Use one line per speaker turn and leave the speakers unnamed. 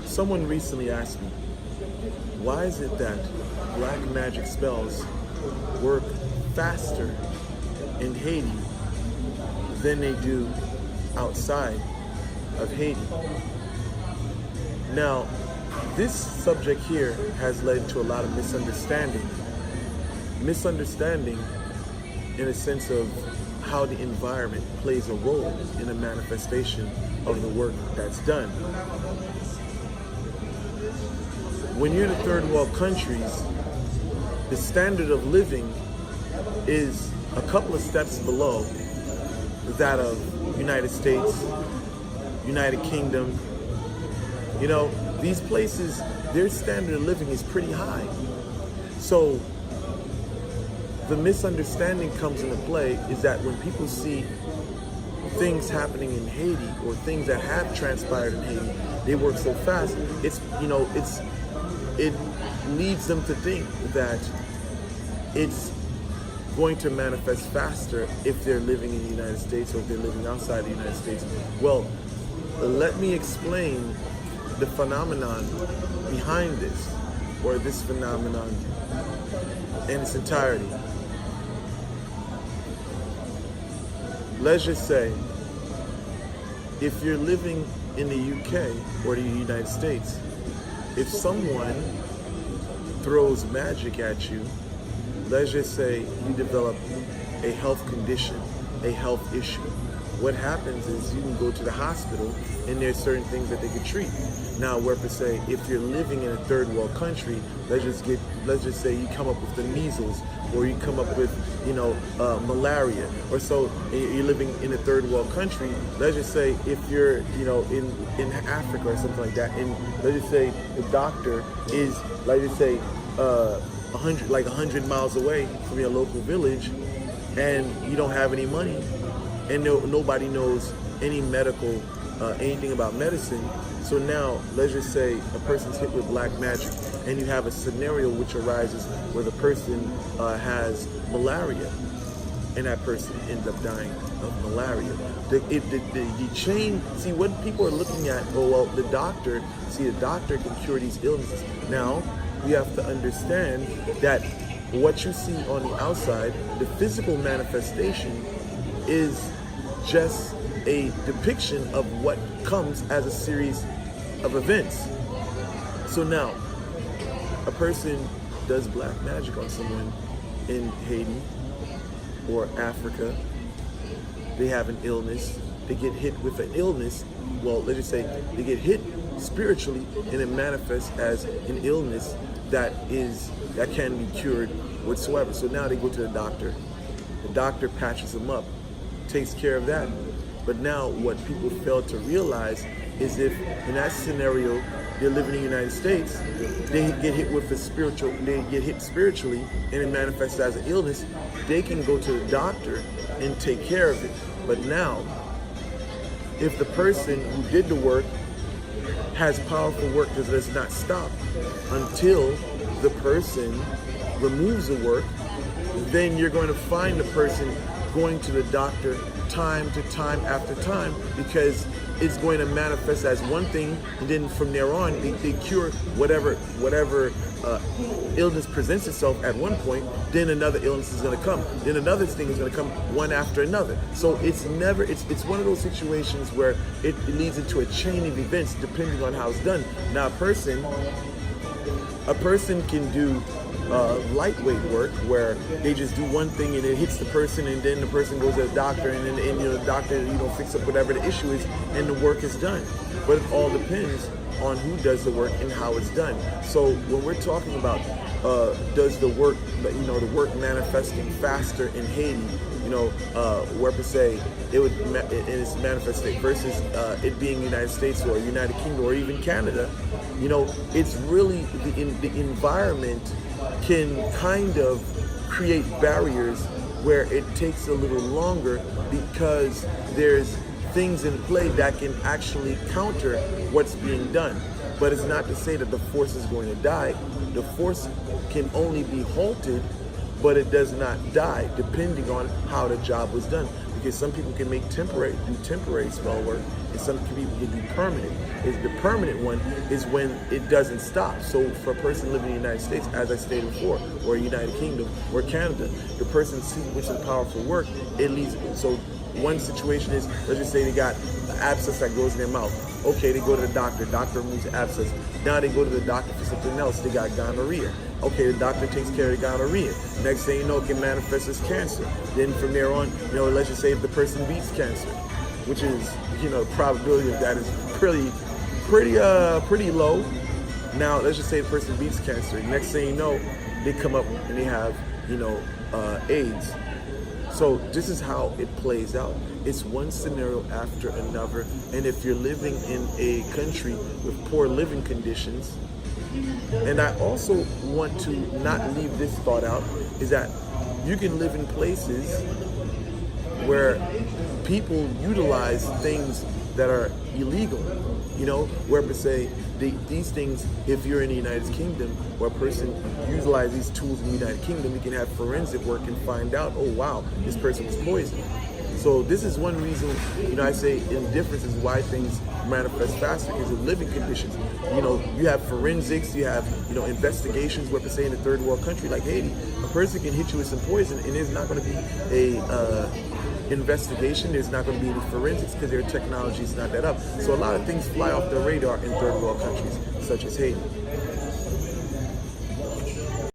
Someone recently asked me, why is it that black magic spells work faster in Haiti than they do outside of Haiti? Now, this subject here has led to a lot of misunderstanding. Misunderstanding in a sense of how the environment plays a role in the manifestation of the work that's done. When you're in third world countries, the standard of living is a couple of steps below that of United States, United Kingdom. You know, these places, their standard of living is pretty high. So the misunderstanding comes into play is that when people see things happening in Haiti or things that have transpired in Haiti, they work so fast, it leads them to think that it's going to manifest faster if they're living in the United States or if they're living outside the United States. Well, let me explain the phenomenon behind this, or this phenomenon in its entirety. Let's just say, if you're living in the UK or the United States, if someone throws magic at you, let's just say you develop a health condition, a health issue. What happens is you can go to the hospital and there's certain things that they can treat. Now, where per se, if you're living in a third world country, let's just say you come up with the measles, or you come up with, malaria, or so you're living in a third world country. Let's just say if you're, in Africa or something like that, and let's just say the doctor is, let's just say, 100 miles away from your local village, and you don't have any money, and nobody knows any medical, anything about medicine. So now, let's just say a person's hit with black magic, and you have a scenario which arises where the person has malaria, and that person ends up dying of malaria. The chain, see what people are looking at, the doctor can cure these illnesses. Now, we have to understand that what you see on the outside, the physical manifestation, is just a depiction of what comes as a series of events. So now, a person does black magic on someone in Haiti or Africa. They have an illness. They get hit with an illness. Well, let's just say they get hit spiritually, and it manifests as an illness that can be cured whatsoever. So now they go to the doctor. The doctor patches them up, takes care of that. But now what people fail to realize is if in that scenario they're living in the United States, they get hit with they get hit spiritually, and it manifests as an illness, they can go to the doctor and take care of it. But now, if the person who did the work has powerful work that does not stop until the person removes the work, then you're going to find the person going to the doctor time to time after time, because it's going to manifest as one thing, and then from there on they cure whatever illness presents itself at one point. Then another illness is going to come, then another thing is going to come, one after another. So it's one of those situations where it leads into a chain of events depending on how it's done. Now a person can do lightweight work where they just do one thing and it hits the person, and then the person goes to the doctor, and then the doctor fix up whatever the issue is, and the work is done. But it all depends on who does the work and how it's done. So when we're talking about does the work manifesting faster in Haiti, where per se it's manifested versus it being United States or United Kingdom or even Canada, it's really the environment can kind of create barriers where it takes a little longer, because there's things in play that can actually counter what's being done. But it's not to say that the force is going to die. The force can only be halted, but it does not die, depending on how the job was done. because some people can do temporary spell work, and some people can do permanent. The permanent one is when it doesn't stop. So for a person living in the United States, as I stated before, or United Kingdom or Canada, the person sequences powerful work, it leads. So one situation is, let's just say they got an abscess that goes in their mouth. Okay, they go to the doctor removes the abscess. Now they go to the doctor for something else. They got gonorrhea. Okay, the doctor takes care of the gonorrhea. Next thing you know, it can manifest as cancer. Then from there on, let's just say if the person beats cancer, which is, the probability of that is pretty low. Now, let's just say the person beats cancer. Next thing you know, they come up and they have, AIDS. So this is how it plays out. It's one scenario after another. And if you're living in a country with poor living conditions, and I also want to not leave this thought out, is that you can live in places where people utilize things that are illegal, where per se, these things, if you're in the United Kingdom, where a person utilizes these tools in the United Kingdom, you can have forensic work and find out, oh wow, this person was poisoned. So this is one reason, I say indifference is why things manifest faster, because of living conditions. You have forensics, you have, investigations, where per se in a third world country like Haiti, a person can hit you with some poison and there's not going to be a investigation, there's not going to be any forensics because their technology is not that up. So a lot of things fly off the radar in third world countries such as Haiti.